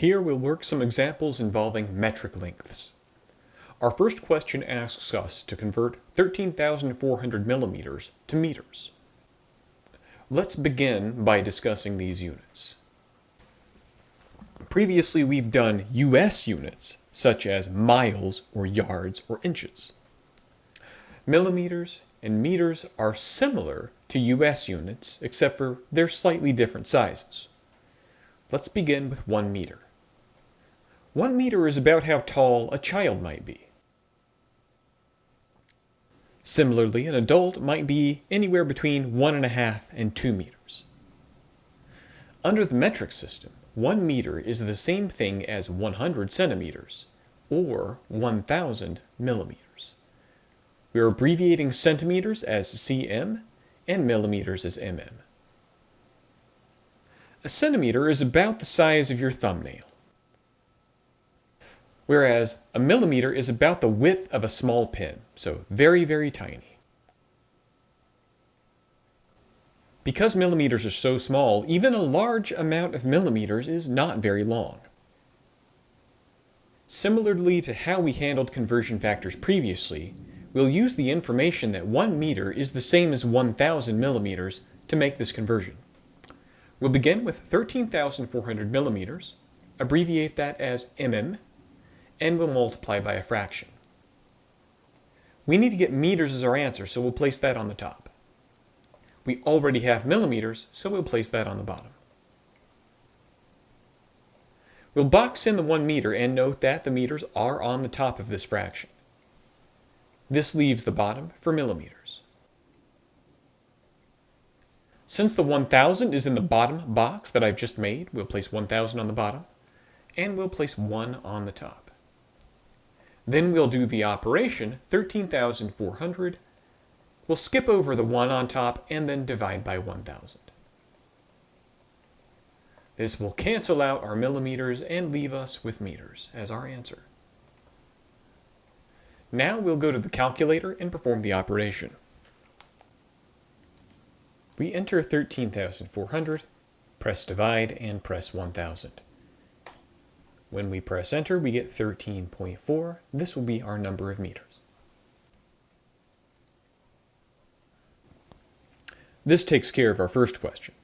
Here we'll work some examples involving metric lengths. Our first question asks us to convert 13,400 millimeters to meters. Let's begin by discussing these units. Previously we've done US units, such as miles or yards or inches. Millimeters and meters are similar to US units, except for they're slightly different sizes. Let's begin with 1 meter. 1 meter is about how tall a child might be. Similarly, an adult might be anywhere between 1.5 and 2 meters. Under the metric system, 1 meter is the same thing as 100 centimeters, or 1,000 millimeters. We are abbreviating centimeters as cm and millimeters as mm. A centimeter is about the size of your thumbnail, whereas a millimeter is about the width of a small pin, so very, very tiny. Because millimeters are so small, even a large amount of millimeters is not very long. Similarly to how we handled conversion factors previously, we'll use the information that 1 meter is the same as 1,000 millimeters to make this conversion. We'll begin with 13,400 millimeters, abbreviate that as mm, and we'll multiply by a fraction. We need to get meters as our answer, so we'll place that on the top. We already have millimeters, so we'll place that on the bottom. We'll box in the 1 meter and note that the meters are on the top of this fraction. This leaves the bottom for millimeters. Since the 1,000 is in the bottom box that I've just made, we'll place 1,000 on the bottom, and we'll place 1 on the top. Then we'll do the operation 13,400. We'll skip over the 1 on top and then divide by 1,000. This will cancel out our millimeters and leave us with meters as our answer. Now we'll go to the calculator and perform the operation. We enter 13,400, press divide, and press 1,000. When we press enter, we get 13.4. This will be our number of meters. This takes care of our first question.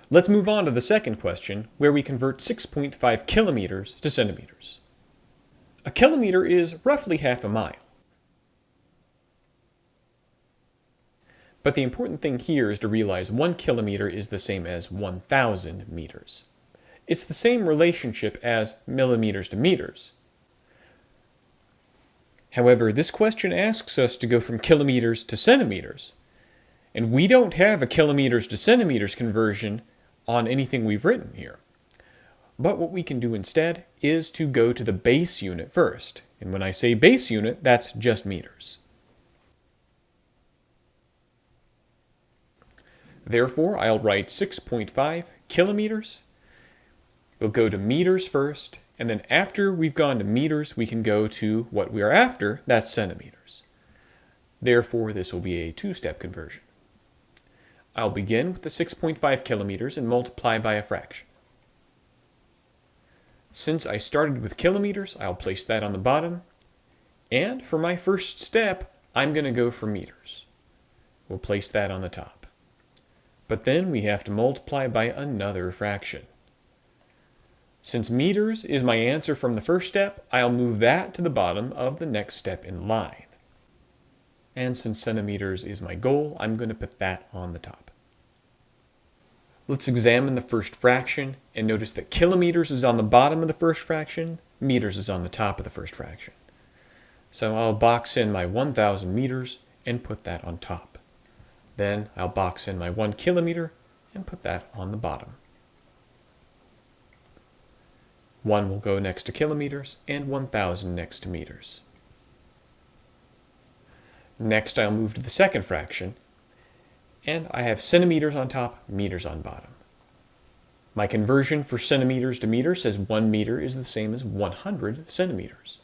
Let's move on to the second question, where we convert 6.5 kilometers to centimeters. A kilometer is roughly half a mile. But the important thing here is to realize 1 kilometer is the same as 1,000 meters. It's the same relationship as millimeters to meters. However, this question asks us to go from kilometers to centimeters, and we don't have a kilometers to centimeters conversion on anything we've written here. But what we can do instead is to go to the base unit first. And when I say base unit, that's just meters. Therefore, I'll write 6.5 kilometers. We'll go to meters first, and then after we've gone to meters, we can go to what we are after, that's centimeters. Therefore, this will be a 2-step conversion. I'll begin with the 6.5 kilometers and multiply by a fraction. Since I started with kilometers, I'll place that on the bottom. And for my first step, I'm going to go for meters. We'll place that on the top. But then we have to multiply by another fraction. Since meters is my answer from the first step, I'll move that to the bottom of the next step in line. And since centimeters is my goal, I'm going to put that on the top. Let's examine the first fraction and notice that kilometers is on the bottom of the first fraction, meters is on the top of the first fraction. So I'll box in my 1,000 meters and put that on top. Then I'll box in my 1 kilometer and put that on the bottom. 1 will go next to kilometers and 1,000 next to meters. Next I'll move to the second fraction, and I have centimeters on top, meters on bottom. My conversion for centimeters to meters says 1 meter is the same as 100 centimeters.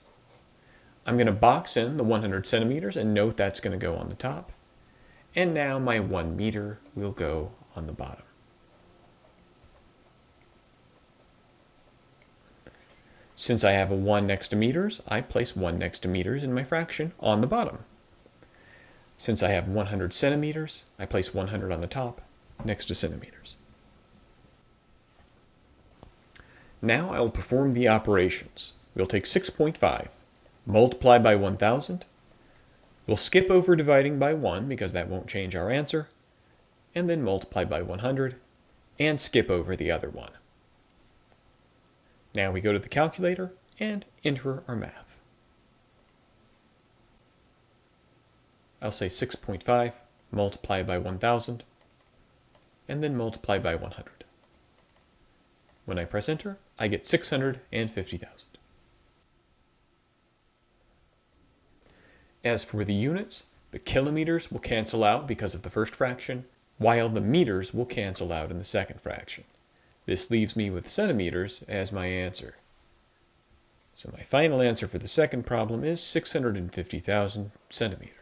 I'm going to box in the 100 centimeters and note that's going to go on the top. And now my 1 meter will go on the bottom. Since I have a 1 next to meters, I place 1 next to meters in my fraction on the bottom. Since I have 100 centimeters, I place 100 on the top next to centimeters. Now I will perform the operations. We'll take 6.5, multiply by 1,000. We'll skip over dividing by 1 because that won't change our answer, and then multiply by 100 and skip over the other one. Now we go to the calculator and enter our math. I'll say 6.5, multiply by 1,000, and then multiply by 100. When I press enter, I get 650,000. As for the units, the kilometers will cancel out because of the first fraction, while the meters will cancel out in the second fraction. This leaves me with centimeters as my answer. So my final answer for the second problem is 650,000 centimeters.